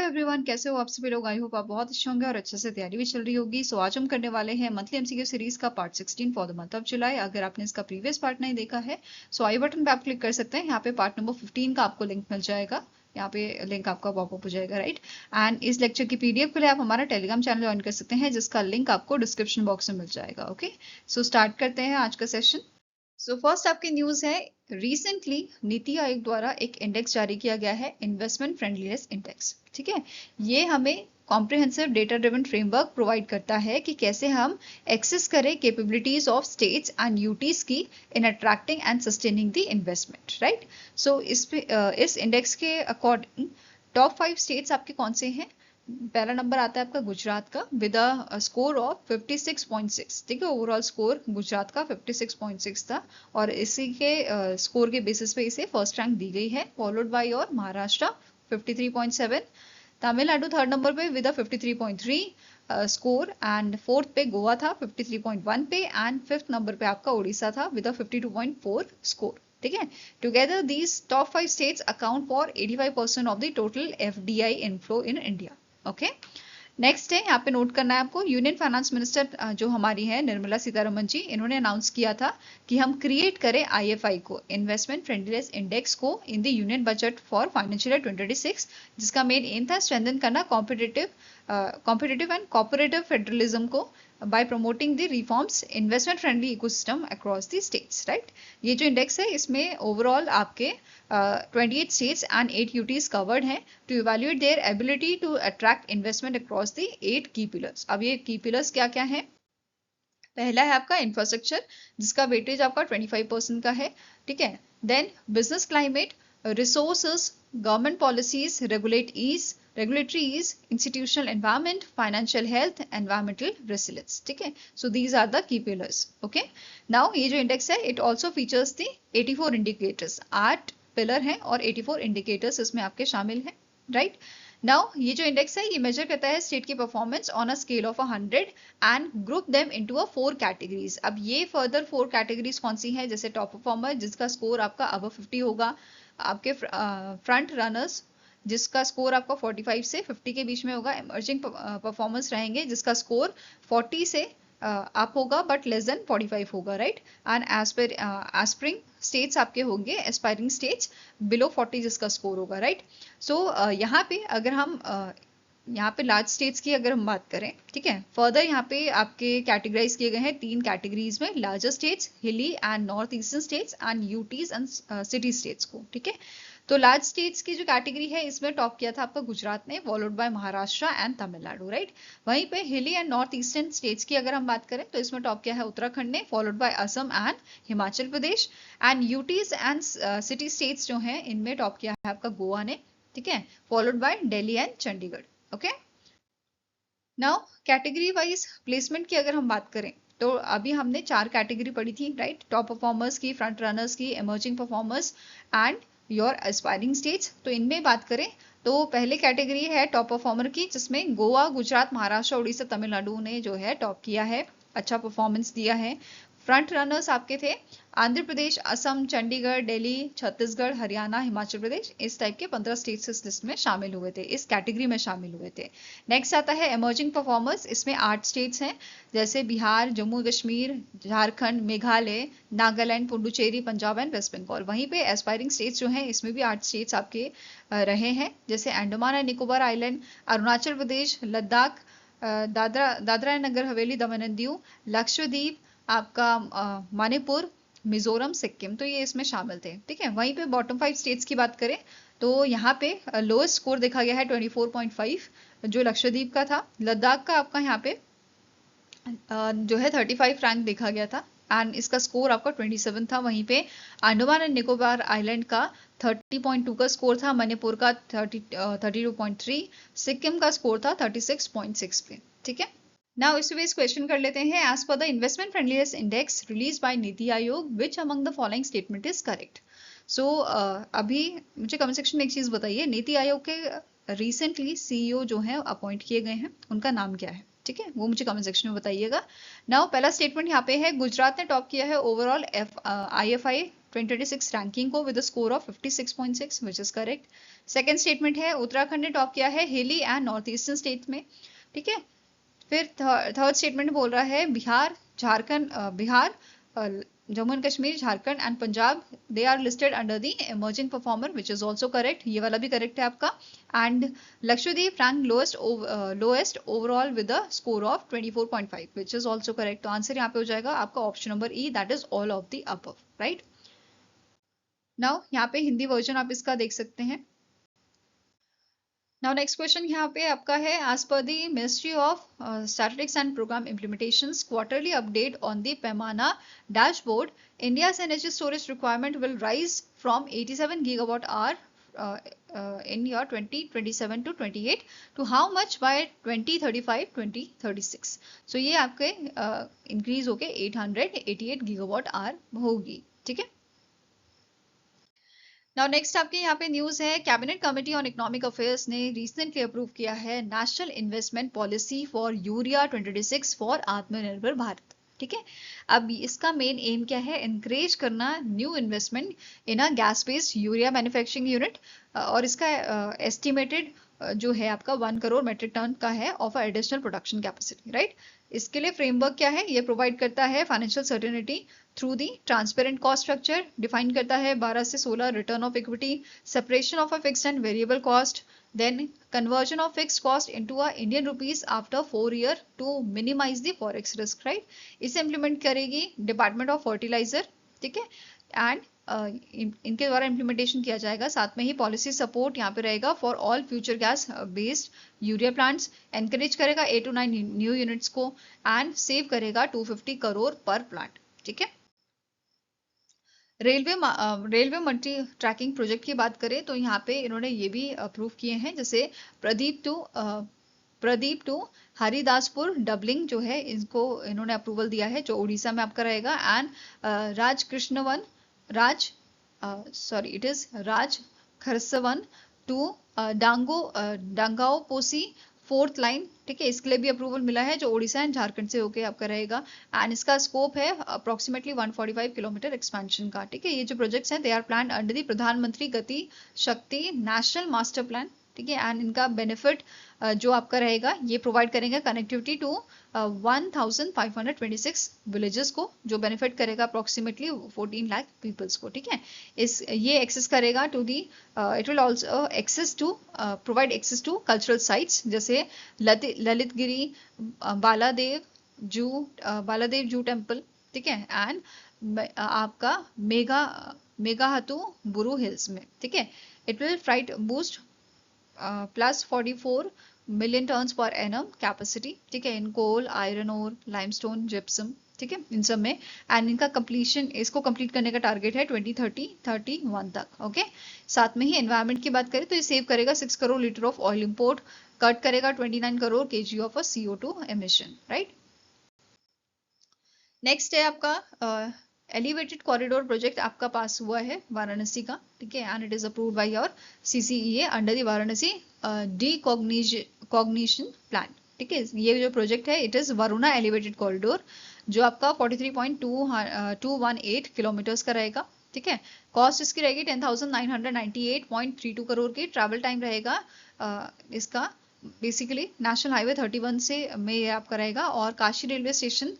Everyone, कैसे हो आप सभी लोग। आई होप आप बहुत अच्छे होंगे और अच्छे से तैयारी भी चल रही होगी। सो आज हम करने वाले हैं मंथली एमसीक्यू सीरीज का part 16 for the month of July. अगर आपने इसका प्रीवियस पार्ट नहीं देखा है सो आई बटन पे आप क्लिक कर सकते हैं। यहाँ पे पार्ट नंबर 15 का आपको लिंक मिल जाएगा। यहाँ पे लिंक आपका पॉपअप हो जाएगा, राइट। एंड इस लेक्चर की पीडीएफ के लिए आप हमारा टेलीग्राम चैनल ज्वाइन कर सकते हैं, जिसका लिंक आपको डिस्क्रिप्शन बॉक्स में मिल जाएगा। ओके, सो स्टार्ट करते हैं आज का सेशन। सो फर्स्ट आपकी न्यूज है, रिसेंटली नीति आयोग द्वारा एक इंडेक्स जारी किया गया है, इन्वेस्टमेंट फ्रेंडलीनेस इंडेक्स। ठीक है, ये हमें comprehensive data driven framework provide करता है कि कैसे हम एक्सेस करें capabilities of states and UTs की in attracting and sustaining the investment, right. So इस इंडेक्स के अकॉर्डिंग टॉप 5 स्टेट्स आपके कौन से हैं। पहला नंबर आता है आपका गुजरात का विद अ स्कोर ऑफ 56.6। ठीक है, ओवरऑल स्कोर गुजरात का 56.6 था और इसी के स्कोर के बेसिस पे इसे फर्स्ट रैंक दी गई है। फॉलोड बाय और महाराष्ट्र 53.7, तमिलनाडु थर्ड नंबर पे with a 53.3 score and fourth पे गोवा था 53.1 पे एंड फिफ्थ नंबर पे आपका उड़ीसा था विद अ 52.4 स्कोर। ठीक है, together these top 5 states account for 85% of the total FDI inflow in India. Okay, next है, यहाँ पे नोट करना है आपको, यूनियन फाइनेंस मिनिस्टर जो हमारी है निर्मला सीतारमन जी, इन्होंने अनाउंस किया था कि हम क्रिएट करें आईएफआई को, इन्वेस्टमेंट फ्रेंडलीनेस इंडेक्स को, in the union budget for financial year 2026, जिसका मेन एम था स्ट्रेंथन करना कॉम्पिटिटिव एंड कोऑपरेटिव फेडरलिज्म को by promoting the reforms investment friendly ecosystem across the states, right। ये जो इंडेक्स है इसमें ओवरऑल आपके 28 states and 8 UTs covered हैं to evaluate their ability to attract investment across the 8 key pillars। अब ये key pillars क्या क्या है। पहला है आपका इंफ्रास्ट्रक्चर, जिसका वेटेज आपका 25% का है। ठीक है, then business climate, resources, government policies, regulatory ease, institutional environment, financial health, environmental resilience। ठीक है, so these are the key pillars। okay, now ये जो इंडेक्स है it also features the 84 indicators। 8 pillar हैं और 84 indicators इसमें आपके शामिल हैं, राइट। नाउ ये जो इंडेक्स है ये मेजर करता है स्टेट की performance on a scale of 100 and group them into a 4 categories. अब ये फर्दर 4 कैटेगरीज कौन सी हैं, जैसे टॉप परफॉर्मर जिसका स्कोर आपका अबव 50 होगा, आपके फ्रंट रनर्स जिसका स्कोर आपका 45 से 50 के बीच में होगा, इमर्जिंग परफॉर्मेंस रहेंगे जिसका स्कोर 40 से अप होगा बट लेस देन 45 होगा, राइट। एंड एस्पिरिंग स्टेट्स आपके होंगे, एस्पायरिंग स्टेट्स बिलो 40 जिसका स्कोर होगा, राइट। सो यहाँ पे अगर हम यहाँ पे लार्ज स्टेट्स की अगर हम बात करें, ठीक है, फर्दर यहाँ पे आपके कैटेगराइज किए गए हैं 3 कैटेगरीज में, लार्जर स्टेट्स, हिली and north eastern states and UTs and city states को। ठीक है, तो लार्ज स्टेट्स की जो कैटेगरी है इसमें टॉप किया था आपका गुजरात ने, followed by Maharashtra and Tamil Nadu, right. वहीं पे हिली एंड नॉर्थ ईस्टर्न स्टेट्स की अगर हम बात करें तो इसमें टॉप किया है उत्तराखंड ने, followed by Assam and Himachal Pradesh. And UTs and city states जो हैं इनमें टॉप किया है आपका गोवा ने, ठीक है, followed by Delhi and Chandigarh. Okay, now category wise placement की अगर हम बात करें तो अभी हमने 4 कैटेगरी पढ़ी थी, राइट। टॉप परफॉर्मर्स की, फ्रंट रनर्स की, emerging performers and your aspiring states. तो इनमें बात करें तो पहले कैटेगरी है टॉप परफॉर्मर की, जिसमें गोवा, गुजरात, महाराष्ट्र, उड़ीसा, तमिलनाडु ने जो है टॉप किया है, अच्छा परफॉर्मेंस दिया है। फ्रंट रनर्स आपके थे आंध्र प्रदेश, असम, चंडीगढ़, दिल्ली, छत्तीसगढ़, हरियाणा, हिमाचल प्रदेश, इस टाइप के 15 स्टेट्स इस लिस्ट में शामिल हुए थे, इस कैटेगरी में शामिल हुए थे। नेक्स्ट आता है इमर्जिंग परफॉर्मर्स, इसमें 8 स्टेट्स हैं, जैसे बिहार, जम्मू कश्मीर, झारखंड, मेघालय, नागालैंड, पुडुचेरी, पंजाब एंड वेस्ट बंगाल। वहीं पे एस्पायरिंग स्टेट्स जो हैं इसमें भी 8 स्टेट्स आपके रहे हैं, जैसे Andaman and Nicobar island, Arunachal Pradesh, Ladakh, Dadra and Nagar Haveli, Daman and Diu, Lakshadweep, आपका मणिपुर, मिजोरम, सिक्किम, तो ये इसमें शामिल थे। ठीक है, वहीं पे बॉटम 5 स्टेट्स की बात करें तो यहाँ पे लोएस्ट स्कोर देखा गया है 24.5 जो लक्षद्वीप का था। लद्दाख का आपका यहाँ पे जो है 35 रैंक देखा गया था एंड इसका स्कोर आपका 27 था। वहीं पे अंडमान एंड निकोबार आइलैंड का 30.2 का स्कोर था, मणिपुर का 32.3, सिक्किम का स्कोर था 36.6 पे। ठीक है, नाउ इस बेस क्वेश्चन कर लेते हैं। As per the investment friendliness index release by NITI Aayog, which among the following statement is correct. So अभी मुझे कमेंट सेक्शन में एक चीज बताइए, नीति आयोग के रिसेंटली सीईओ जो है अपॉइंट किए गए हैं, उनका नाम क्या है। ठीक है, वो मुझे कमेंट सेक्शन में बताइएगा। नाउ पहला स्टेटमेंट यहाँ पे है, गुजरात ने टॉप किया है ओवरऑल IFI 2026 रैंकिंग को with score of 56.6 which is correct. Second statement है उत्तराखंड ने टॉप किया है हिली एंड नॉर्थ ईस्टर्न स्टेट में, ठीक है। फिर थर्ड स्टेटमेंट बोल रहा है Bihar, Jharkhand, Bihar, Jammu and Kashmir, Jharkhand and Punjab they are listed under the emerging performer which is also correct, ये वाला भी करेक्ट है आपका। And Lakshadweep rank lowest overall with a score of 24.5 which is also correct. तो आंसर यहाँ पे हो जाएगा आपका option number E, that is all of the above, right. Now यहाँ पे हिंदी वर्जन आप इसका देख सकते हैं। Now next question यहाँ पे आपका है as per the Ministry of Statistics and Program Implementations quarterly update on the Paymana dashboard, India's energy storage requirement will rise from 87 gigawatt hour in year 2027 to 28 to how much by 2035-2036। So ये आपके increase होके 888 gigawatt hour होगी, ठीक है। Now next आपके यहाँ पे news है cabinet committee on economic affairs ने रिसेंटली अप्रूव किया है national investment policy for urea 2026 for आत्मनिर्भर भारत, ठीक है। अब इसका मेन एम क्या है, एनकरेज करना new investment in a gas based urea manufacturing unit, और इसका एस्टिमेटेड जो है आपका 1 करोड़ मेट्रिक टन का है of additional production capacity, right. इसके लिए फ्रेमवर्क क्या है, ये प्रोवाइड करता है financial certainty through the transparent cost structure, define करता है 12 से 16 return of equity, separation of a fixed and variable cost, then conversion of fixed cost into a Indian rupees after 4 year to minimise the forex risk, right. इसे implement करेगी department of fertiliser, ठीक है। And इनके द्वारा implementation किया जाएगा। साथ में ही पॉलिसी सपोर्ट यहाँ पे रहेगा for all future gas based urea plants, encourage करेगा 8 to 9 न्यू यूनिट्स को एंड सेव करेगा 250 करोड़ पर प्लांट, ठीक है। रेलवे मल्टी ट्रैकिंग प्रोजेक्ट की बात करें तो यहाँ पे इन्होंने ये भी अप्रूव किए हैं, जैसे प्रदीप टू हरिदासपुर डबलिंग जो है इसको इन्होंने अप्रूवल दिया है, जो उड़ीसा में आपका रहेगा। And it is Rajkharsawan to Dangoaposi fourth line, ठीक है। इसके लिए भी अप्रूवल मिला है, जो ओडिशा एंड झारखंड से होके आपका रहेगा। एंड इसका स्कोप है अप्रोक्सीमेटली 145 किलोमीटर एक्सपेंशन का, ठीक है। ये जो प्रोजेक्ट्स हैं they are plan under the Pradhan Mantri Gati शक्ति नेशनल मास्टर प्लान, ठीक है। एंड इनका बेनिफिट जो आपका रहेगा ये प्रोवाइड करेंगे कनेक्टिविटी टू 1526 विलेजेस को, जो बेनिफिट करेगा अप्रोक्सीमेटली 14 लाख पीपल्स को, ठीक है। ये एक्सेस करेगा to the it will also access to provide access to cultural sites जैसे ललितगिरी, बालादेव जू टेम्पल, ठीक है। एंड आपका मेघाहातू बुरू हिल्स में, ठीक है। It will freight boost plus 44 million tonnes per annum capacity, ठीक है, in coal, iron ore, limestone, gypsum, ठीक है, इन सब में। एंड इनका कंप्लीशन, इसको कंप्लीट करने का टारगेट है 2031 तक, ओके। साथ में ही एनवायरमेंट की बात करें तो ये सेव करेगा 6 crore litre of oil import, cut करेगा 29 crore kg of CO2 emission, right. Next है आपका एलिवेटेड कॉरिडोर प्रोजेक्ट आपका पास हुआ है वाराणसी का, ठीक है। And it is approved by your CCEA under the Varanasi decongestion plan, ठीक है। ये जो प्रोजेक्ट है it is Varuna elevated corridor, जो आपका 43.218 किलोमीटर्स का रहेगा, ठीक है। कॉस्ट इसकी रहेगी 10,998.32 करोड़ की। ट्रैवल टाइम रहेगा इसका बेसिकली नेशनल हाईवे 31 से में ये आपका रहेगा, और काशी रेलवे स्टेशन,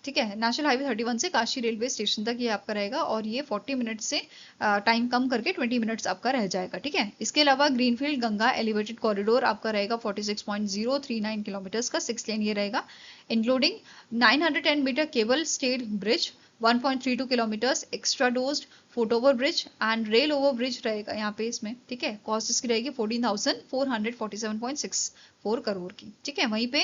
ठीक है, नेशनल हाईवे 31 से काशी रेलवे स्टेशन तक ये आपका रहेगा, और ये 40 मिनट से टाइम कम करके 20 मिनट्स आपका रह जाएगा, ठीक है। इसके अलावा ग्रीनफील्ड गंगा एलिवेटेड कॉरिडोर आपका रहेगा 46.039 किलोमीटर्स का, 6 लेन ये रहेगा, including 910 metre cable stayed bridge, 1.32 kilometres extra dosed foot over bridge and rail over bridge रहेगा यहाँ पे इसमें, ठीक है। कॉस्ट इसकी रहेगी 14,447.64 करोड़ की, ठीक है। वहीं पे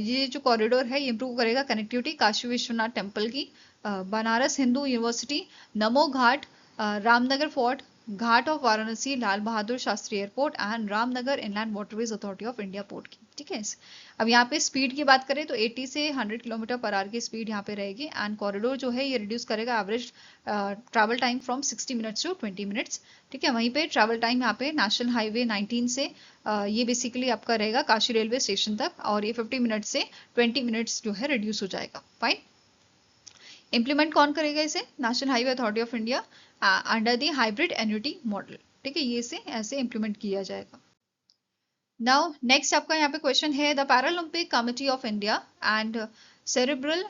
ये जो कॉरिडोर है ये इंप्रूव करेगा कनेक्टिविटी काशी विश्वनाथ टेम्पल की, Banaras Hindu university, Namo Ghat, Ramnagar fort, ghat of Varanasi, Lal Bahadur Shastri airport and Ramnagar inland waterways authority of India port की, ठीक है। अब यहाँ पे स्पीड की बात करें तो 80 से 100 किलोमीटर पर आवर की स्पीड यहाँ पे रहेगी। एंड कॉरिडोर जो है ये रिड्यूस करेगा average travel time from 60 minutes to 20 minutes, ठीक है। वहीं पे ट्रैवल टाइम यहाँ पे नेशनल हाईवे 19 से ये बेसिकली आपका रहेगा काशी रेलवे स्टेशन तक, और ये 50 मिनट से 20 मिनट्स जो है रिड्यूस हो जाएगा, फाइन। इम्प्लीमेंट कौन करेगा इसे? National highway authority of India under the hybrid annuity model. ठीक है, ये इसे ऐसे इम्प्लीमेंट किया जाएगा। नाउ नेक्स्ट आपका यहाँ पे क्वेश्चन है, the Paralympic committee of India and cerebral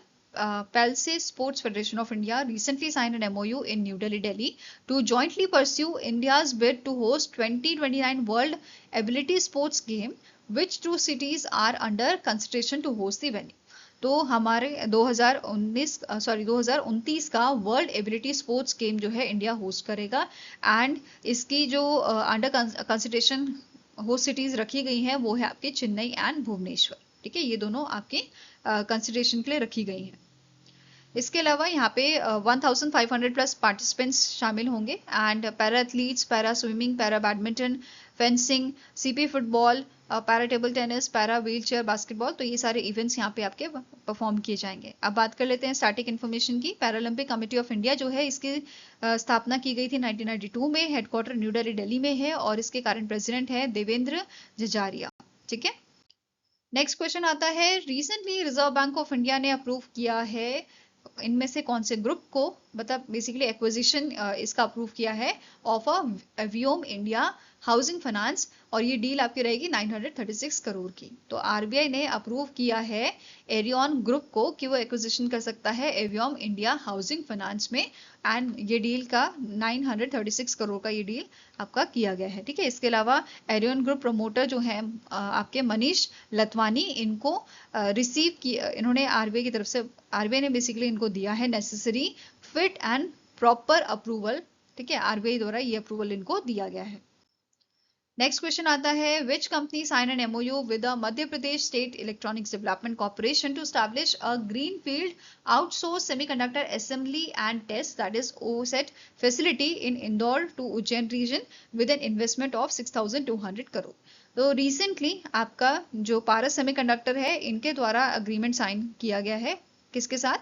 palsy Sports Federation of India recently signed an MOU in New Delhi, Delhi to jointly pursue India's bid to host 2029 World Ability Sports Game, which two cities are under consideration to host the venue. तो हमारे 2029 का world ability sports game जो है India host करेगा, and इसकी जो under consideration host cities रखी गई हैं वो है आपके चेन्नई एंड भुवनेश्वर। ठीक है, ये दोनों आपके कंसिडरेशन के लिए रखी गई हैं। इसके अलावा यहाँ पे 1500 प्लस पार्टिसिपेंट्स शामिल होंगे, and para athletes, para swimming, para badminton, fencing, CP football, para table tennis, para wheel chair basketball, तो ये सारे इवेंट्स यहाँ पे आपके परफॉर्म किए जाएंगे। अब बात कर लेते हैं स्टैटिक इन्फॉर्मेशन की। पैरालंपिक कमेटी ऑफ इंडिया जो है इसकी स्थापना की गई थी 1992 में, हेडक्वार्टर न्यू दिल्ली दिल्ली में है, और इसके करंट प्रेसिडेंट है देवेंद्र जजारिया। ठीक है, नेक्स्ट क्वेश्चन आता है, recently reserve bank of India ने अप्रूव किया है इनमें से कौन से ग्रुप को, मतलब बेसिकली एक्विजिशन इसका अप्रूव किया है of a Vyom India housing finance, और ये डील आपकी रहेगी 936 करोड़ की। तो आरबीआई ने अप्रूव किया है एरियन ग्रुप को कि वो एक्विजिशन कर सकता है एवियम इंडिया हाउसिंग फाइनेंस में, एंड ये डील का 936 करोड़ का ये डील आपका किया गया है। ठीक है, इसके अलावा एरियन ग्रुप प्रमोटर जो है आपके मनीष लतवानी, इनको रिसीव किया, इन्होंने आरबीआई की तरफ से, आरबीआई ने बेसिकली इनको दिया है necessary fit and proper approval. ठीक है, आरबीआई द्वारा ये अप्रूवल इनको दिया गया है। नेक्स्ट क्वेश्चन आता है, which company sign an MOU with the Madhya Pradesh state electronics development corporation to establish a green field outsource semiconductor assembly and test, that is OSAT facility in Indore to Ujjain region with an investment of 6200 crore. तो recently आपका जो पारस semiconductor है इनके द्वारा agreement sign किया गया है, किसके साथ?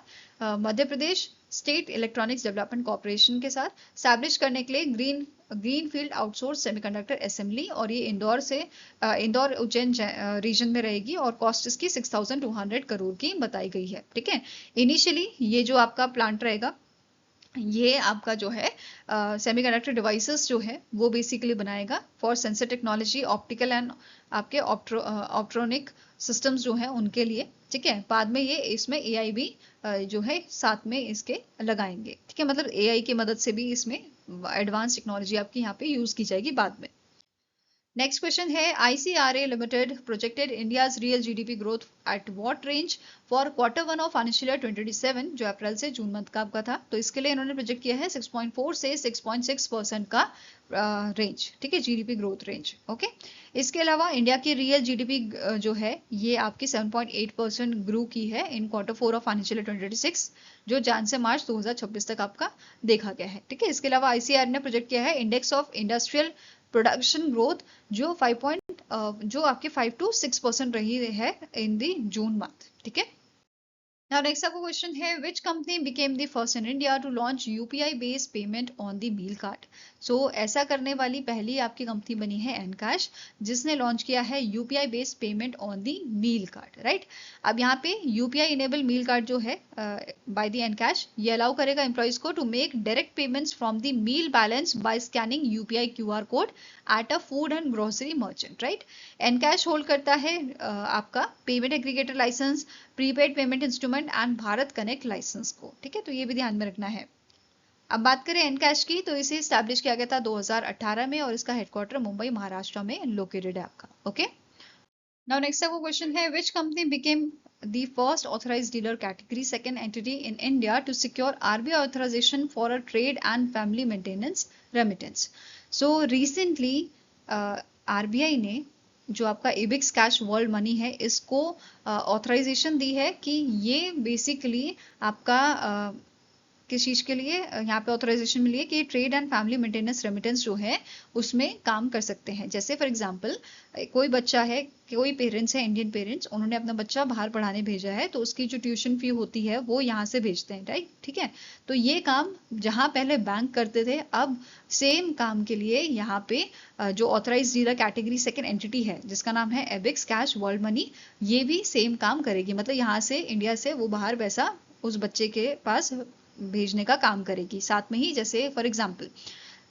मध्य Pradesh state electronics development corporation के साथ, स्टैब्लिश करने के लिए green field outsource semiconductor assembly, और ये इंदौर उज्जैन रीजन में रहेगी, और कॉस्ट इसकी 6200 करोड़ की बताई गई है। ठीक है, इनिशियली ये जो आपका प्लांट रहेगा ये आपका जो है सेमीकंडक्टर डिवाइसेस जो है वो बेसिकली बनाएगा for sensor technology, optical and आपके ऑप्ट्रॉनिक सिस्टम्स जो है उनके लिए। ठीक है, बाद में ये इसमें AI भी जो है साथ में इसके लगाएंगे। ठीक है, मतलब AI की मदद से भी इसमें एडवांस टेक्नोलॉजी आपकी यहाँ पे यूज की जाएगी बाद में। नेक्स्ट क्वेश्चन है, ICRA limited projected India's real GDP growth at what range for Q1 of financial year 2027, जो अप्रैल से जून मंथ का आपका था। तो इसके लिए इन्होंने प्रोजेक्ट किया है 6.4 से 6.6% का रेंज। ठीक है, GDP ग्रोथ रेंज। ओके, इसके अलावा इंडिया की रियल GDP जो है ये आपकी 7.8% ग्रो की है इन Q4 ऑफ फाइनेंशियल ईयर 2026, जो जान से मार्च 2026 तक आपका देखा गया है। ठीक है, इसके अलावा ICRA ने प्रोजेक्ट किया है index of industrial production growth जो जो आपके 5 to 6% रही है इन दी जून मंथ। ठीक है, नाउ नेक्स्ट आपका क्वेश्चन है, which company became the first in India to launch UPI based payment on the meal card. So ऐसा करने वाली पहली आपकी कंपनी बनी है एनकैश, जिसने लॉन्च किया है UPI based payment on the meal card. Right, अब यहाँ पे UPI इनेबल मील कार्ड जो है बाय द एनकैश, ये अलाउ करेगा एम्प्लॉइज को to make direct payments from the meal balance by scanning UPI QR code at a food and grocery merchant. Right, EnKash hold करता है आपका payment aggregator licence, prepaid payment instrument and Bharat connect licence को। ठीक है, तो ये भी ध्यान में रखना है। अब बात करें एनकैश की, तो इसे स्टैब्लिश किया गया था 2018 में, और इसका हेडक्वार्टर मुंबई महाराष्ट्र में लोकेटेड है आपका। ओके, नाउ नेक्स्ट आपका क्वेश्चन है, which company became the first authorized dealer category second entity in India to secure RBI authorization for a trade and family maintenance remittance. So recently RBI ने जो आपका Ebix cash world money है इसको authorisation दी है कि ये basically आपका किस चीज के लिए यहाँ पे ऑथराइजेशन मिली है कि trade and family maintenance remittance जो है उसमें काम कर सकते हैं। जैसे फॉर एग्जांपल कोई बच्चा है, कोई पेरेंट्स है, इंडियन पेरेंट्स, उन्होंने अपना बच्चा बाहर पढ़ाने भेजा है, तो उसकी जो ट्यूशन फी होती है वो यहाँ से भेजते हैं। राइट, ठीक है, तो ये काम जहाँ पहले बैंक करते थे, अब सेम काम के लिए यहाँ पे जो authorised dealer category second entity है जिसका नाम है एबिक्स कैश वर्ल्ड मनी, ये भी सेम काम करेगी। मतलब यहाँ से इंडिया से वो बाहर पैसा उस बच्चे के पास भेजने का काम करेगी। साथ में ही जैसे फॉर एग्जाम्पल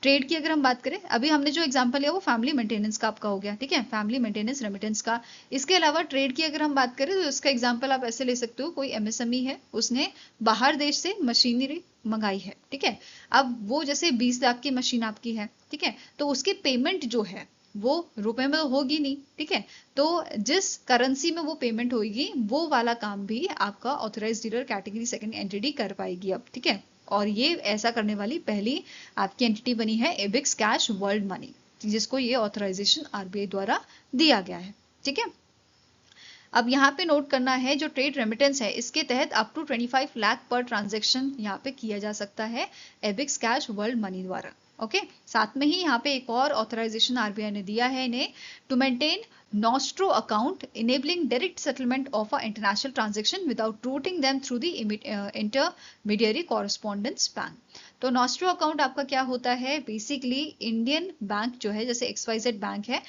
ट्रेड की अगर हम बात करें, अभी हमने जो एग्जांपल लिया वो फैमिली मेंटेनेंस का आपका हो गया, ठीक है, फैमिली मेंटेनेंस रेमिटेंस का। इसके अलावा ट्रेड की अगर हम बात करें तो इसका एग्जांपल आप ऐसे ले सकते हो, कोई एमएसएमई है, उसने बाहर देश से मशीनरी मंगाई है, ठीक है। अब वो जैसे 20 लाख की मशीन आपकी है, ठीक है, तो उसकी पेमेंट जो है वो रुपए में होगी नहीं, ठीक है। तो जिस करेंसी में वो पेमेंट होगी वो वाला काम भी आपका authorised dealer category second entity कर पाएगी अब, ठीक है। और ये ऐसा करने वाली पहली आपकी एंटिटी बनी है एबिक्स कैश वर्ल्ड मनी, जिसको ये ऑथराइजेशन आरबीआई द्वारा दिया गया है, ठीक है। अब यहाँ पे नोट करना है, जो ट्रेड रेमिटेंस है इसके तहत अप टू 25 लाख पर ट्रांजैक्शन यहाँ पे किया जा सकता है एबिक्स कैश वर्ल्ड मनी द्वारा। ओके, साथ में ही यहाँ पे एक और ऑथराइजेशन आरबीआई ने दिया है इन्हें, to maintain Nostro account enabling direct settlement of a international transaction without routing them through the intermediary correspondence bank। तो Nostro account आपका क्या होता है, बेसिकली इंडियन बैंक जो है, जैसे XYZ बैंक है,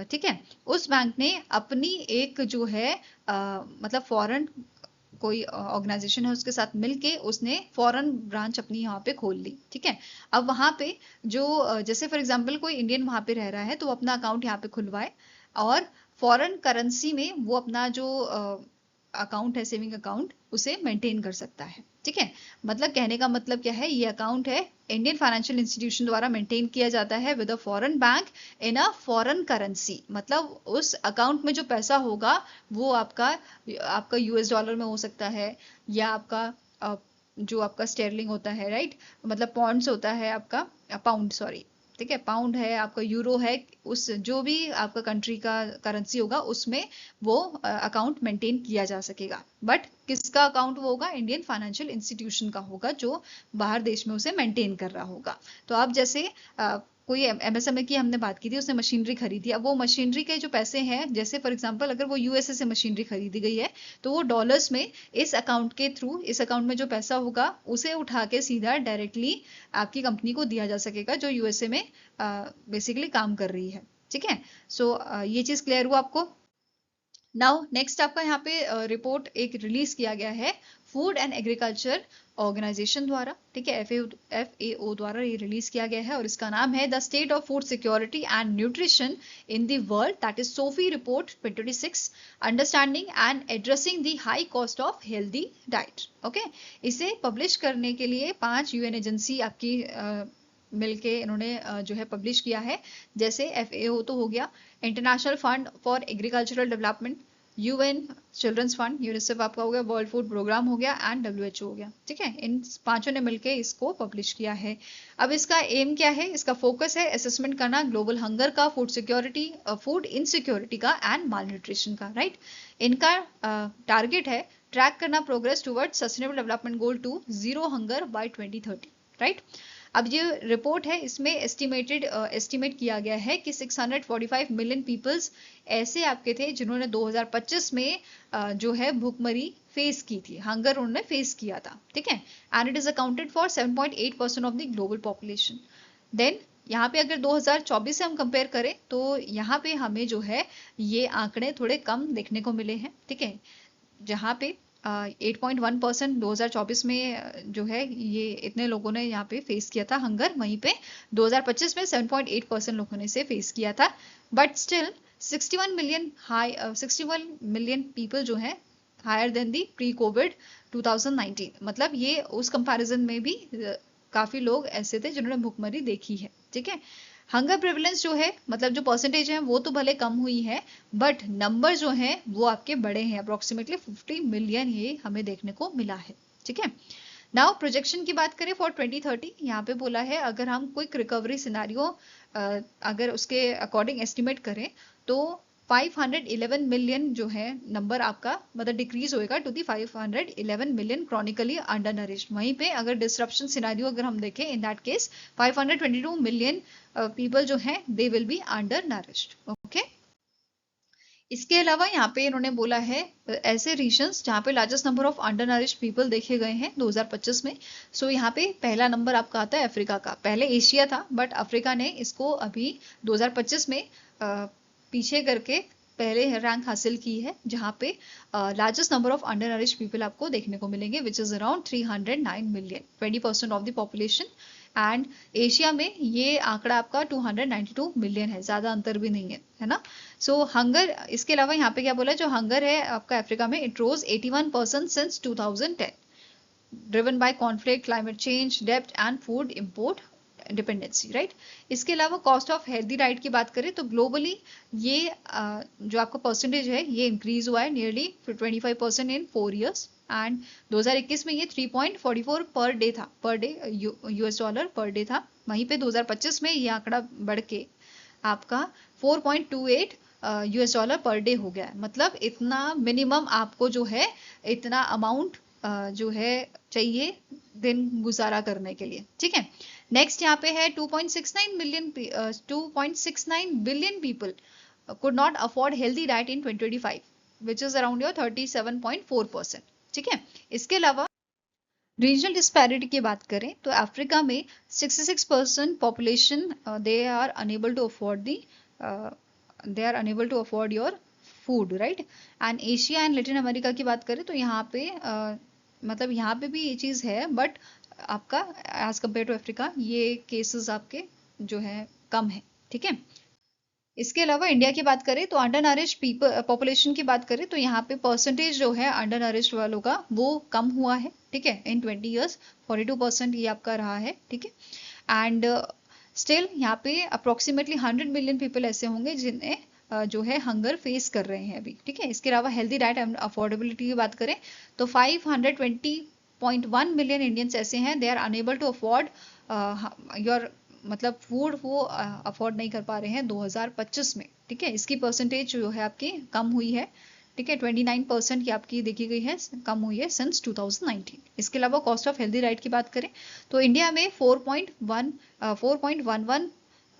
ठीक है, उस बैंक ने अपनी एक जो है मतलब फॉरेन कोई ऑर्गेनाइजेशन है उसके साथ मिलके उसने फॉरेन ब्रांच अपनी यहाँ पे खोल ली, ठीक है। अब वहां पे जो जैसे फॉर एग्जांपल कोई इंडियन वहां पे रह रहा है तो वो अपना अकाउंट यहाँ पे खुलवाए और फॉरेन करेंसी में वो अपना जो अकाउंट है, सेविंग अकाउंट, उसे मेंटेन कर सकता है, ठीक है। मतलब कहने का मतलब क्या है, ये अकाउंट है इंडियन फाइनेंशियल इंस्टीट्यूशन द्वारा मेंटेन किया जाता है with a foreign bank in a foreign currency. मतलब उस अकाउंट में जो पैसा होगा वो आपका यूएस डॉलर में हो सकता है, या आपका जो आपका स्टेरलिंग होता है, राइट, मतलब पॉन्ड्स होता है आपका, पाउंड सॉरी, ठीक है, पाउंड है आपका, यूरो है, उस जो भी आपका कंट्री का करेंसी होगा उसमें वो अकाउंट मेंटेन किया जा सकेगा। बट किसका अकाउंट वो होगा, इंडियन फाइनेंशियल इंस्टीट्यूशन का होगा जो बाहर देश में उसे मेंटेन कर रहा होगा। तो आप जैसे कोई एमएसएमई की हमने बात की थी, उसने मशीनरी खरीदी, अब वो मशीनरी के जो पैसे हैं, जैसे फॉर एग्जांपल अगर वो यूएसए से मशीनरी खरीदी गई है तो वो डॉलर्स में इस अकाउंट के थ्रू, इस अकाउंट में जो पैसा होगा उसे उठा के सीधा डायरेक्टली आपकी कंपनी को दिया जा सकेगा जो यूएसए में बेसिकली काम कर रही है, ठीक है। सो ये चीज क्लियर हुआ आपको। नाउ नेक्स्ट आपका यहाँ पे रिपोर्ट एक रिलीज किया गया है फूड एंड एग्रीकल्चर ऑर्गेनाइजेशन द्वारा, ठीक है, FAO द्वारा ये रिलीज किया गया है और इसका नाम है the state of food security and nutrition in the world, that is Sophie report 2026, understanding and addressing the high cost of healthy diet. Okay, इसे पब्लिश करने के लिए 5 यूएन एजेंसी आपकी मिलके इन्होंने जो है पब्लिश किया है। जैसे FAO तो हो गया, international fund for agricultural development, UN children's fund, UNICEF आपका हो गया, वर्ल्ड फूड प्रोग्राम हो गया एंड WHO हो गया, ठीक है। इन 5 ने मिलके इसको पब्लिश किया है। अब इसका एम क्या है, इसका फोकस है असेसमेंट करना ग्लोबल हंगर का, फूड सिक्योरिटी, फूड इनसिक्योरिटी का एंड माल न्यूट्रिशन का, राइट। इनका टारगेट है ट्रैक करना progress toward sustainable development goal two zero hunger by 2030, right. अब ये रिपोर्ट है, इसमें एस्टिमेट किया गया है कि 645 मिलियन पीपल्स ऐसे आपके थे जिन्होंने 2025 में जो है भूखमरी फेस की थी, हंगर उन्होंने फेस किया था, ठीक है। And it is accounted for 7.8% of the global population. Then यहाँ पे अगर 2024 से हम कंपेयर करें तो यहाँ पे हमें जो है ये आंकड़े थोड़े कम देखने को मिले हैं, ठीक है। जहाँ पे 8.1% 2024 में जो है ये इतने लोगों ने यहाँ पे फेस किया था हंगर, वहीं पे 2025 में 7.8% लोगों ने इसे फेस किया था। बट स्टिल 61 मिलियन पीपल जो है हायर देन दी प्री कोविड 2019, मतलब ये उस कंपैरिजन में भी काफी लोग ऐसे थे जिन्होंने भुखमरी देखी है, ठीक है। हंगर प्रिवलेंस जो है, मतलब जो परसेंटेज है वो तो भले कम हुई है बट नंबर जो है वो आपके बड़े हैं, अप्रोक्सीमेटली 50 मिलियन ये हमें देखने को मिला है, ठीक है। नाउ प्रोजेक्शन की बात करें फॉर 2030, यहाँ पे बोला है अगर हम क्विक रिकवरी सिनेरियो अगर उसके अकॉर्डिंग एस्टिमेट करें तो 511 मिलियन जो है नंबर आपका मतलब डिक्रीज होएगा to the 511 million chronically undernourished. वहीं पे अगर डिसरप्शन सिनेरियो अगर हम देखें, in that case 522 million people जो हैं they will be undernourished, okay. इसके अलावा यहाँ पे इन्होंने बोला है ऐसे रीजन्स जहाँ पे largest number of under nourished people देखे गए हैं 2025 में। सो यहाँ पे पहला नंबर आपका आता है अफ्रीका का, पहले एशिया था बट अफ्रीका ने इसको अभी 2025 में पीछे करके पहले रैंक हासिल की है, जहाँ पे largest number of undernourish people आपको देखने को मिलेंगे, which is around 309 million, 20% of the population. And Asia में ये आंकड़ा आपका 292 मिलियन है, ज्यादा अंतर भी नहीं है ना। सो हंगर, इसके अलावा यहाँ पे क्या बोला है, जो हंगर है आपका अफ्रीका में, it rose 81% since 2010, driven by conflict, climate change, डेब्ट and food import dependency, right. इसके अलावा कॉस्ट ऑफ हेल्दी डाइट की बात करें तो ग्लोबली ये जो आपका परसेंटेज है ये इंक्रीज हुआ है नियरली 25% इन 4 years। एंड 2021 में ये 3.44 पर डे था, per day US dollar per day था। वहीं पे 2025 में ये आंकड़ा बढ़ के आपका 4.28 यूएस डॉलर पर डे हो गया है। मतलब इतना मिनिमम आपको जो है, इतना अमाउंट जो है चाहिए दिन गुजारा करने के लिए, ठीक है। नेक्स्ट यहाँ पे है 2.69 billion people could not afford healthy diet in 2025, which is around your 37.4%, ठीक है। इसके अलावा रीजनल डिस्पैरिटी की बात करें तो अफ्रीका में 66% population they are unable to afford your food, right. And Asia and Latin America की बात करें तो यहाँ पे मतलब यहाँ पे भी ये चीज़ है, बट आपका एज कम्पेयर टू अफ्रीका ये केसेस आपके जो है कम है, ठीक है। इसके अलावा इंडिया की बात करें तो अंडर नरिश पीपल पॉपुलेशन की बात करें तो यहाँ पे परसेंटेज जो है अंडर नरिश वालों का वो कम हुआ है, ठीक है। इन 20 years 42% ये आपका रहा है, ठीक है। एंड स्टिल यहाँ पे अप्रोक्सीमेटली 100 मिलियन पीपल ऐसे होंगे जिन्हें जो है हंगर फेस कर रहे हैं अभी, ठीक है। इसके अलावा हेल्दी डाइट एंड अफोर्डेबिलिटी की बात करें तो 520.1 मिलियन इंडियंस ऐसे हैं, they are unable to afford your मतलब फूड वो अफोर्ड नहीं कर पा रहे हैं 2025 में, ठीक है। इसकी परसेंटेज जो है आपकी कम हुई है, ठीक है। 29% की आपकी देखी गई है, कम हुई है सिंस 2019। इसके अलावा कॉस्ट ऑफ हेल्दी डाइट की बात करें तो इंडिया में 4.11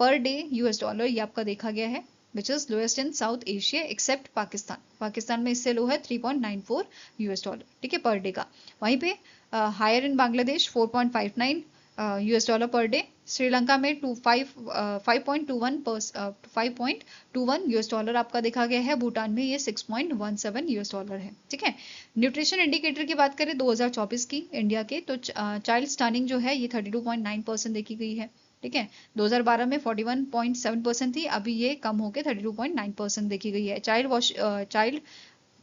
पर डे यूएस डॉलर ये आपका देखा गया है, which is lowest in South Asia except Pakistan. Pakistan में इससे लो है 3.94 यूएस डॉलर, ठीक है, पर डे का। वहीं पे higher in Bangladesh 4.59 US dollar per day. Sri Lanka में 5.21 यूएस डॉलर आपका देखा गया है। भूटान में ये 6.17 यूएस डॉलर है, ठीक है। न्यूट्रिशन इंडिकेटर की बात करें 2024 की इंडिया के तो चाइल्ड स्टर्निंग जो है ये 32.9% देखी गई है, ठीक है। 2012 में 41.7% थी, अभी ये कम होकर 32.9% देखी गई है। चाइल्ड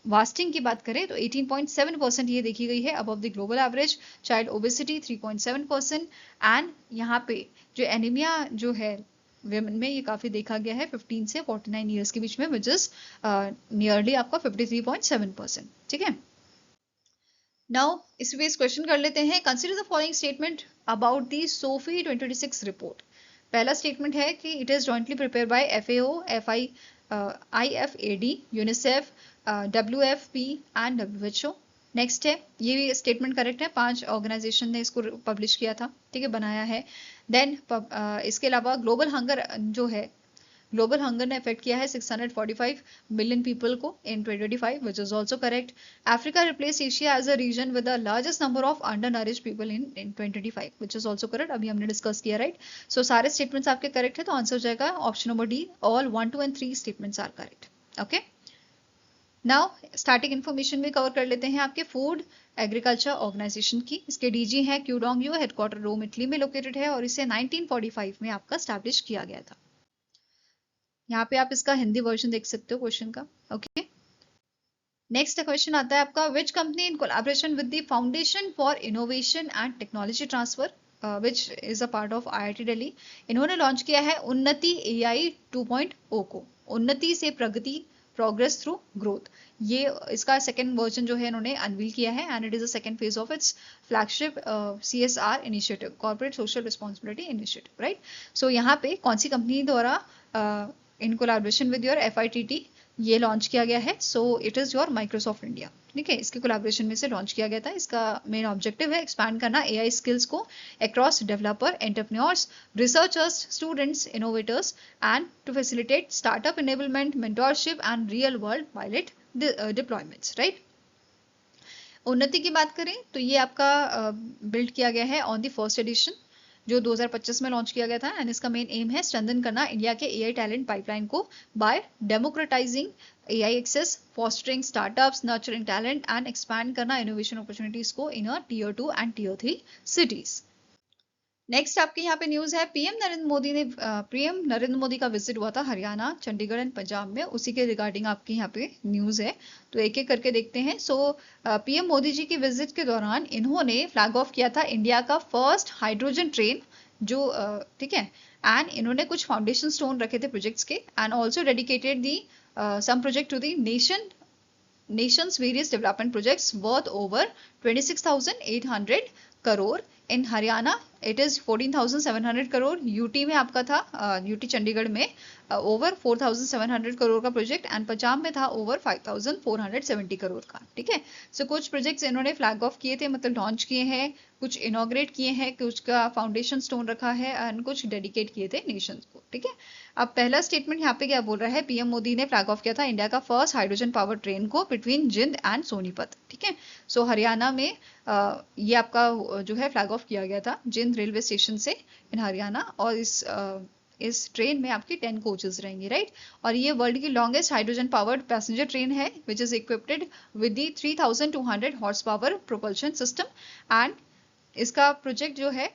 वास्टिंग की बात करें तो 18.7% ये देखी गई है above the global average. Child obesity 3.7%। And यहाँ पे जो एनीमिया जो है विमेन में ये काफी देखा गया है 15 से 49 ईयर्स के बीच में, विच इज नियरली आपका 53.7%, ठीक है। नाउ इस बेस क्वेश्चन कर लेते हैं। Consider the following statement about the Sophie 2026 report. पहला स्टेटमेंट है कि it is jointly prepare by FAO, IFAD, UNICEF, WFP and WHO। Next है, ये स्टेटमेंट करेक्ट है, 5 ऑर्गेनाइजेशन ने इसको पब्लिश किया था, ठीक है, बनाया है। देन इसके अलावा ग्लोबल हंगर जो है, ग्लोबल हंगर ने अफेक्ट किया है 645 मिलियन पीपल को in 2025, which is also correct. Africa replace Asia as a region with the largest number of undernourish people in 2025, which is also correct, अभी हमने discuss किया, right. सो सारे statements आपके correct है, तो आंसर हो जाएगा option number D, all 1, 2 and 3 statements are correct, okay. Now starting information में कवर कर लेते हैं आपके फूड एग्रीकल्चर ऑर्गेनाइजेशन की। इसके डीजी है क्यूडोंग यू, हेडक्वार्टर रोम इटली में लोकेटेड है और इसे 1945 में आपका स्टैब्लिश किया गया था। यहाँ पे आप इसका हिंदी वर्जन देख सकते हो क्वेश्चन का, ओके। नेक्स्ट क्वेश्चन आता है आपका, which company in collaboration with the foundation for innovation and technology transfer which is a part of IIT Delhi, इन्होंने लॉन्च किया है उन्नति AI 2.0 को। उन्नति से प्रगति, प्रोग्रेस थ्रू ग्रोथ, ये इसका सेकेंड वर्जन जो है इन्होंने अनवील किया है and it is the second phase of its flagship CSR initiative, corporate social responsibility initiative, right. So यहाँ पे कौन सी कंपनी द्वारा in collaboration with your FITT ये लॉन्च किया गया है? So it is your Microsoft India, ठीक है, इसके कोलैबोरेशन में से लॉन्च किया गया था। इसका मेन ऑब्जेक्टिव है एक्सपैंड करना AI स्किल्स को across developer, entrepreneurs, researchers, students, innovators and to facilitate startup enablement, mentorship and real world pilot deployments, right. Unnati की बात करें तो ये आपका बिल्ड किया गया है ऑन द फर्स्ट एडिशन जो 2025 में लॉन्च किया गया था, एंड इसका मेन एम है स्ट्रेंथन करना इंडिया के एआई टैलेंट पाइपलाइन को by democratising AI access, fostering startups, nurturing talent and expand करना इनोवेशन अपॉर्चुनिटीज को in Tier 2 and Tier 3 cities. Next आपके यहाँ पे न्यूज है, पीएम नरेंद्र मोदी का विजिट हुआ था हरियाणा, चंडीगढ़ एंड पंजाब में, उसी के रिगार्डिंग आपके यहाँ पे न्यूज है, तो एक एक करके देखते हैं। सो पीएम मोदी जी की विजिट के दौरान इन्होंने फ्लैग ऑफ किया था इंडिया का फर्स्ट हाइड्रोजन ट्रेन, जो ठीक है, एंड इन्होंने कुछ फाउंडेशन स्टोन रखे थे प्रोजेक्ट्स के, and also dedicated the some project to the nation's various development projects worth over 26,800 crore. In Haryana it is 14,700 crore. UT में आपका था, यूटी चंडीगढ़ में ओवर 4,700 करोड़ का प्रोजेक्ट, एंड पंजाब में था ओवर 5,470 करोड़ का। ठीक है, सो कुछ प्रोजेक्ट्स इन्होंने फ्लैग ऑफ किए थे, मतलब लॉन्च किए हैं, कुछ इनॉग्रेट किए हैं, कुछ का फाउंडेशन स्टोन रखा है, एंड कुछ डेडिकेट किए थे नेशन को। ठीक है, अब पहला स्टेटमेंट यहाँ पे क्या बोल रहा है, पीएम मोदी ने फ्लैग ऑफ किया था इंडिया का फर्स्ट हाइड्रोजन पावर ट्रेन को बिटवीन जिंद एंड सोनीपत। ठीक है, सो हरियाणा में ये आपका जो है फ्लैग ऑफ किया गया था जिंद रेलवे स्टेशन से इन हरियाणा, और इस ट्रेन में आपकी 10 कोचेस रहेंगी, राइट। और ये वर्ल्ड की longest hydrogen powered passenger train है which is equipped with the 3,200 horse power propulsion system, and इसका प्रोजेक्ट जो है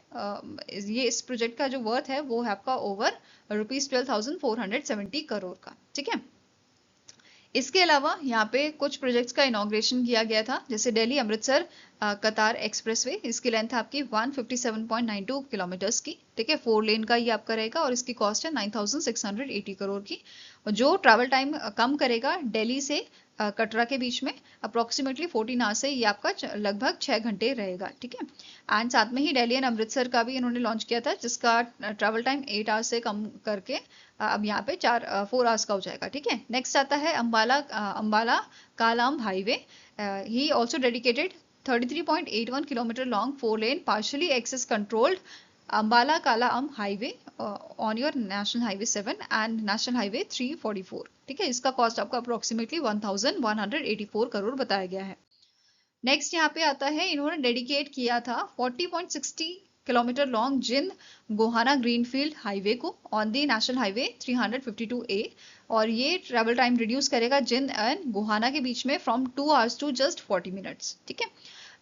ये इस प्रोजेक्ट का जो वर्थ है वो है आपका ओवर ₹12,470 करोड़ का। ठीक है, इसके अलावा यहाँ पे कुछ प्रोजेक्ट्स का इनॉग्रेशन किया गया था, जैसे दिल्ली अमृतसर कतार एक्सप्रेसवे, इसकी लेंथ आपकी 157.92 किलोमीटर्स की। ठीक है, 4 लेन का ये आपका रहेगा, और इसकी कॉस्ट है 9,680 करोड़ की, जो ट्रैवल टाइम कम करेगा दिल्ली से कटरा के बीच में अप्रोक्सीमेटली 14 आवर्स से ये आपका लगभग 6 घंटे रहेगा। ठीक है, एंड साथ में ही दिल्ली एंड अमृतसर का भी इन्होंने लॉन्च किया था, जिसका ट्रैवल टाइम 8 आवर्स से कम करके अब यहाँ पे 4 आवर्स का हो जाएगा। ठीक है, नेक्स्ट आता है Ambala Kala Amb highway, he also dedicated 33.81 kilometre long 4 lane partially access controlled Ambala Kala Amb highway on your national highway 7 and national highway 344। ठीक है, इसका कॉस्ट आपका अप्रोक्सीमेटली 1,184 करोड़ बताया गया है। नेक्स्ट यहाँ पे आता है, इन्होंने डेडिकेट किया था 40.60 किलोमीटर लॉन्ग जिंद गोहाना ग्रीनफील्ड हाईवे को on the national highway 352A, और ये ट्रैवल टाइम रिड्यूस करेगा जिंद एंड गोहाना के बीच में from 2 hours to just 40 minutes. ठीक है,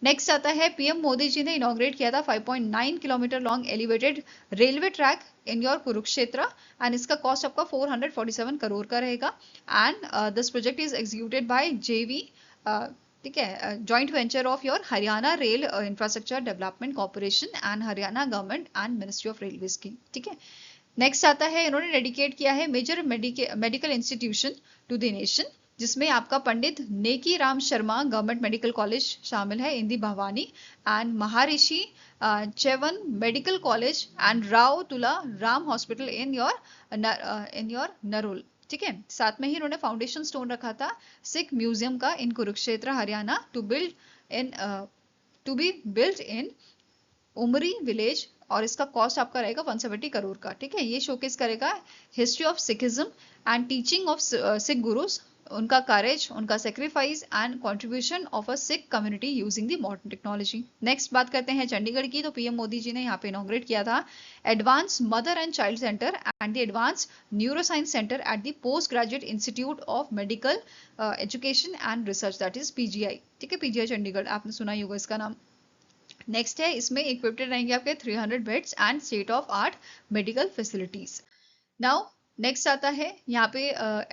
नेक्स्ट आता है, पीएम मोदी जी ने इनॉग्रेट किया था 5.9 kilometre long elevated railway track in your Kurukshetra, and इसका कॉस्ट आपका 447 करोड़ का रहेगा, and this project is executed by जेवी, ठीक है, joint venture of your Haryana rail infrastructure development corporation and Haryana government and ministry of railway की। ठीक है, नेक्स्ट आता है, इन्होंने डेडिकेट किया है major medical institution to the nation, जिसमें आपका Pandit Neki Ram Sharma government medical college शामिल है इंदी Bhiwani, and Maharshi Chyavan medical college and Rao Tula Ram hospital in your Narnaul. ठीक है, साथ में ही इन्होंने फाउंडेशन स्टोन रखा था सिख म्यूजियम का in Kurukshetra Haryana to be built in Umri village, और इसका कॉस्ट आपका रहेगा 170 करोड़ का। ठीक है, ये शोकेस करेगा history of Sikhism and teaching of Sikh gurus, उनका करेज, उनका sacrifice and contribution of a Sikh community using the modern technology. Next बात करते हैं चंडीगढ़ की, तो पीएम मोदी जी ने यहाँ पे इनॉग्रेट किया था advance mother and child centre and the advance neuroscience centre at the post graduate institute of medical education and research, that is PGI. ठीक है, पीजीआई चंडीगढ़, आपने सुना ही होगा इसका नाम। नेक्स्ट है, इसमें इक्विप्ड रहेंगे आपके 300 beds and state of art medical facilities. Now next आता है यहाँ पे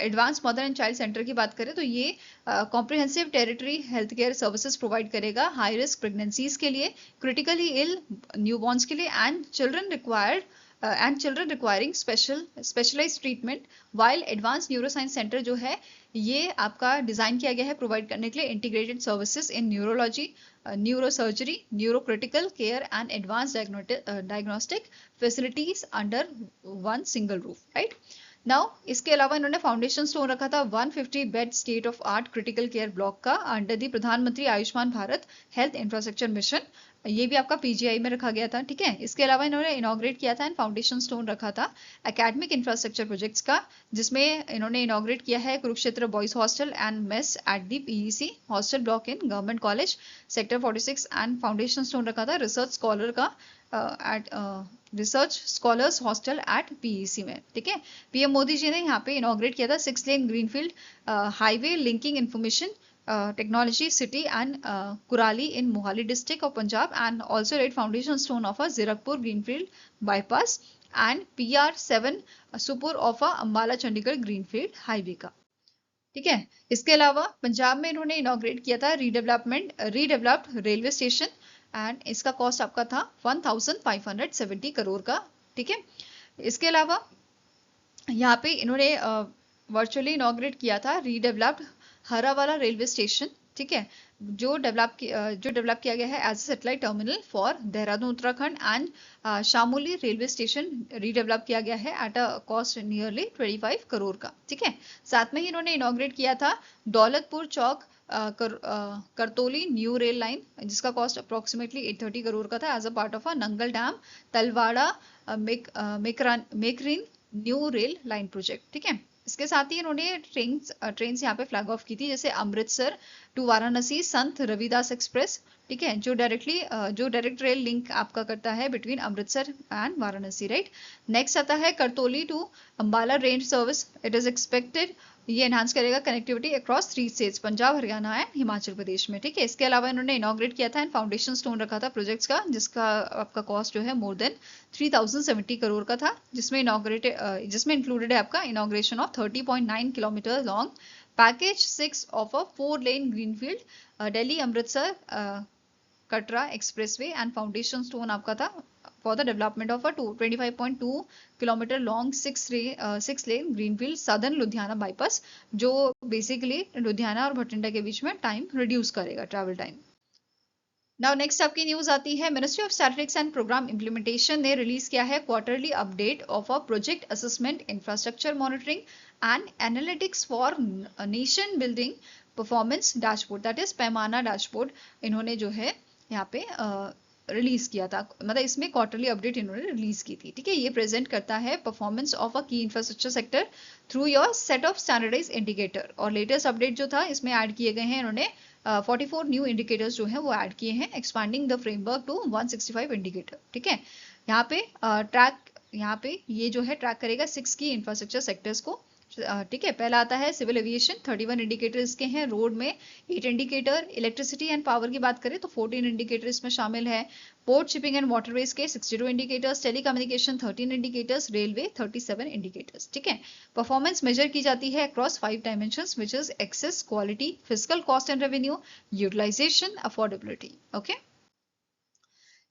advance mother and child centre की बात करें तो ये comprehensive tertiary health care services provide करेगा हाई रिस्क प्रेगनेंसीज के लिए, क्रिटिकली इल न्यूबॉर्न्स के लिए, and children requiring specialised treatment, while advance neuroscience centre जो है ये आपका डिजाइन किया गया है प्रोवाइड करने के लिए integrated services in neurology, neurosurgery, neurocritical care and advance diagnostic facilities under one single roof, right. Now इसके अलावा इन्होंने फाउंडेशन स्टोन रखा था 150 bed state of art critical care block का अंडर दी प्रधानमंत्री Ayushman Bharat health infrastructure mission, ये भी आपका पीजीआई में रखा गया था। ठीक है, इसके अलावा इन्होंने इनॉग्रेट किया था एंड फाउंडेशन स्टोन रखा था एकेडमिक इंफ्रास्ट्रक्चर प्रोजेक्ट्स का, जिसमें इन्होंने इनॉग्रेट किया है Kurukshetra boys hostel and mess at the PEC hostel block in government college sector 46, and foundation stone रखा था रिसर्च स्कॉलर का at research scholars hostel at PEC में। ठीक है, पीएम मोदी जी ने यहाँ पे इनॉग्रेट किया था 6 lane greenfield highway linking information technology city and Kurali in Mohali district of Punjab, and also laid foundation stone of a Zirakpur greenfield bypass and PR7 Supur of a Ambala Chandigarh greenfield highway का। ठीक है, इसके अलावा पंजाब में इन्होंने inaugurate किया था redeveloped railway station, and इसका कॉस्ट आपका था 1570 करोड़ का। ठीक है, इसके अलावा यहाँ पे इन्होंने वर्चुअली इनॉग्रेट किया था रीडेवलप्ड हरावाला रेलवे स्टेशन। ठीक है, जो डेवलप किया गया है as a satellite terminal for Dehradun Uttarakhand, and Shamli railway station redevelop किया गया है at a cost nearly 25 crore का। ठीक है, साथ में ही इन्होंने इनॉग्रेट किया था Daulatpur Chowk Karatoli new rail line, जिसका कॉस्ट अप्रोक्सीमेटली 830 करोड़ का था as a part of a Nangal dam Talwara Mukerian new rail line project. ठीक है, इसके साथ ही इन्होंने ट्रेन यहाँ पे फ्लैग ऑफ की थी, जैसे Amritsar to Varanasi Sant Ravidas express. ठीक है, जो डायरेक्ट रेल लिंक आपका करता है between Amritsar and Varanasi, right. Next आता है Karatoli to Ambala range service. It is expected ये एनहांस करेगा connectivity across 3 states Punjab, Haryana and Himachal Pradesh में। ठीक है, इसके अलावा इन्होंने इनॉग्रेट किया था एंड फाउंडेशन स्टोन रखा था प्रोजेक्ट्स का, जिसका आपका कॉस्ट जो है मोर देन 3070 करोड़ का था, जिसमें इंक्लूडेड है आपका inauguration of 30.9 kilometre long package 6 of a 4 lane greenfield Delhi Amritsar Katra expressway, and foundation stone आपका था for the development of a 25.2 kilometre long 6 lane greenfield southern Ludhiana bypass, जो बेसिकली लुधियाना और भटिंडा के बीच में टाइम रिड्यूस करेगा, ट्रैवल टाइम। नाउ नेक्स्ट आपकी news आती है, ministry of statistics and programme implementation ने रिलीज किया है quarterly update of a project assessment infrastructure monitoring and analytics for nation building performance dashboard, that is पैमाना dashboard इन्होंने जो है यहाँ पे रिलीज किया था, मतलब इसमें क्वार्टरली अपडेट इन्होंने रिलीज की थी। ठीक है, ये प्रेजेंट करता है performance of a key infrastructure sector through your set of standardise indicator, और लेटेस्ट अपडेट जो था इसमें ऐड किए गए हैं इन्होंने 44 न्यू इंडिकेटर्स जो हैं वो ऐड किए हैं, expanding the framework to 165 indicator. ठीक है, यहाँ पे ये जो है ट्रैक करेगा 6 की इंफ्रास्ट्रक्चर सेक्टर्स को। ठीक है, पहला आता है सिविल एविएशन, 31 इंडिकेटर इसके हैं, रोड में 8 इंडिकेटर, इलेक्ट्रिसिटी एंड पावर की बात करें तो 14 इंडिकेटर इसमें शामिल है, पोर्ट शिपिंग एंड वाटरवेज के 62 indicators, telecommunication 13 indicators, railway 37 indicators. ठीक है, परफॉर्मेंस मेजर की जाती है across 5 dimensions which is access, quality, physical cost and revenue, utilisation, affordability. Okay,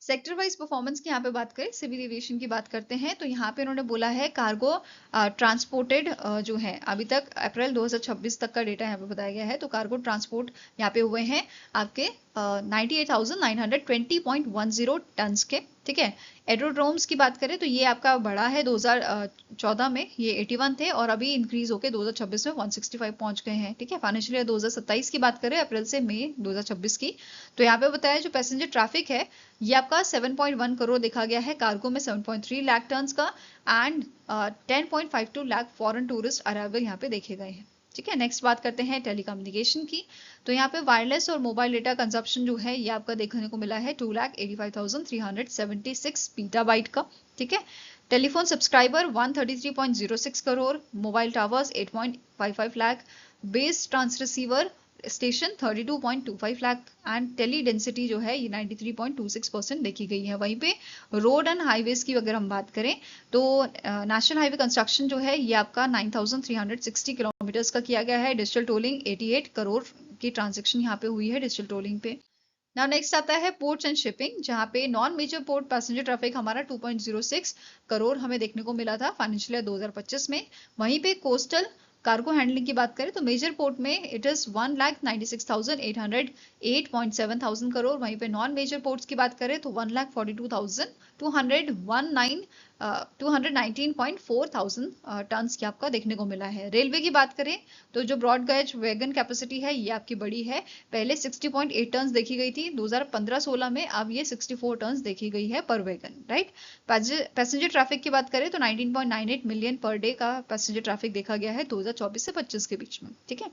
sector wise performance की यहाँ पे बात करें, सिविल एविएशन की बात करते हैं तो यहाँ पे उन्होंने बोला है कार्गो ट्रांसपोर्टेड जो है अभी तक अप्रैल 2026 तक का डेटा यहाँ पे बताया गया है, तो कार्गो ट्रांसपोर्ट यहाँ पे हुए हैं आपके 98,920.10 टन्स के। ठीक है, एरोड्रोम्स की बात करें तो ये आपका बढ़ा है 2014 में ये 81 थे और अभी इंक्रीज होकर 2026 में 165 पहुंच गए हैं। ठीक है, फाइनेंशियल ईयर 2027 की बात करें अप्रैल से मई 2026 की, तो यहाँ पे बताया जो पैसेंजर ट्रैफिक है ये आपका 7.1 करोड़ देखा गया है, कार्गो में 7.3 लाख टन्स का, and 10.52 lakh foreign tourist arrival यहाँ पे देखे गए हैं। ठीक है, नेक्स्ट बात करते हैं टेलीकम्युनिकेशन की, तो यहाँ पे वायरलेस और मोबाइल डेटा कंजप्शन जो है ये आपका देखने को मिला है 2,85,376 पीटाबाइट का। ठीक है, telephone subscriber 133.06 crore, mobile towers 8.55 lakh, base transreceiver station 32.25 lakh, and tele density जो है ये 93.26% देखी गई है। वहीं पे रोड एंड हाईवेज की अगर हम बात करें तो नेशनल हाईवे कंस्ट्रक्शन जो है ये आपका 9,360 किलोमीटर्स का किया गया है, डिजिटल टोलिंग 88 करोड़ की ट्रांजेक्शन यहाँ पे हुई है डिजिटल टोलिंग पे। नाउ नेक्स्ट आता है पोर्ट्स एंड शिपिंग, जहाँ पे non major port passenger traffic हमारा 2.06 करोड़ हमें देखने को मिला था फाइनेंशियल ईयर 2025 में। वहीं पे कोस्टल कार्गो हैंडलिंग की बात करें तो मेजर पोर्ट में इट इज 1,96,808.7 करोड़, वहीं पे नॉन मेजर पोर्ट्स की बात करें तो 1,42,219.4 टन्स की आपका देखने को मिला है। रेलवे की बात करें तो जो ब्रॉड गेज वैगन कैपेसिटी है ये आपकी बड़ी है, पहले 60.8 टन्स देखी गई थी 2015-16 में, अब ये 64 टन्स देखी गई है पर वैगन, राइट। पैसेंजर ट्रैफिक की बात करें तो 19.98 मिलियन पर डे का पैसेंजर ट्रैफिक देखा गया है 2024 से 25 के बीच में। ठीक है,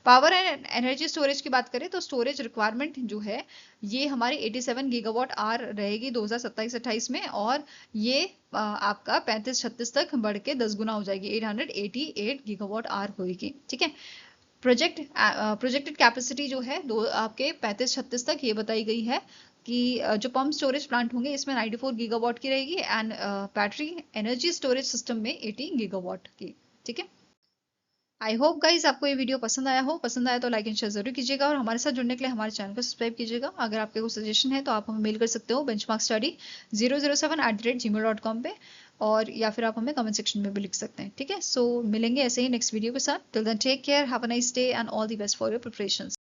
पावर एंड एनर्जी स्टोरेज की बात करें तो स्टोरेज रिक्वायरमेंट जो है ये हमारी 87 गीगावाट आवर रहेगी 2027-28 में, और ये आपका 35-36 तक बढ़ के 10 गुना हो जाएगी, 888 गीगावाट आवर होगी। ठीक है, प्रोजेक्टेड कैपेसिटी जो है दो आपके 35-36 तक ये बताई गई है कि जो पंप स्टोरेज प्लांट होंगे इसमें 94 गीगावाट की रहेगी, and battery energy storage system में 80 गीगावाट की। ठीक है, आई होप गाइज आपको ये वीडियो पसंद आया हो। पसंद आया तो लाइक एंड शेयर जरूर कीजिएगा, और हमारे साथ जुड़ने के लिए हमारे चैनल को सब्सक्राइब कीजिएगा। अगर आपके कोई सजेशन है तो आप हमें मेल कर सकते हो benchmarkstudy007@gmail.com पे, और या फिर आप हमें कमेंट सेक्शन में भी लिख सकते हैं। ठीक है, सो मिलेंगे ऐसे ही नेक्स्ट वीडियो के साथ। Till then take care, have a nice day and all the best for your preparations.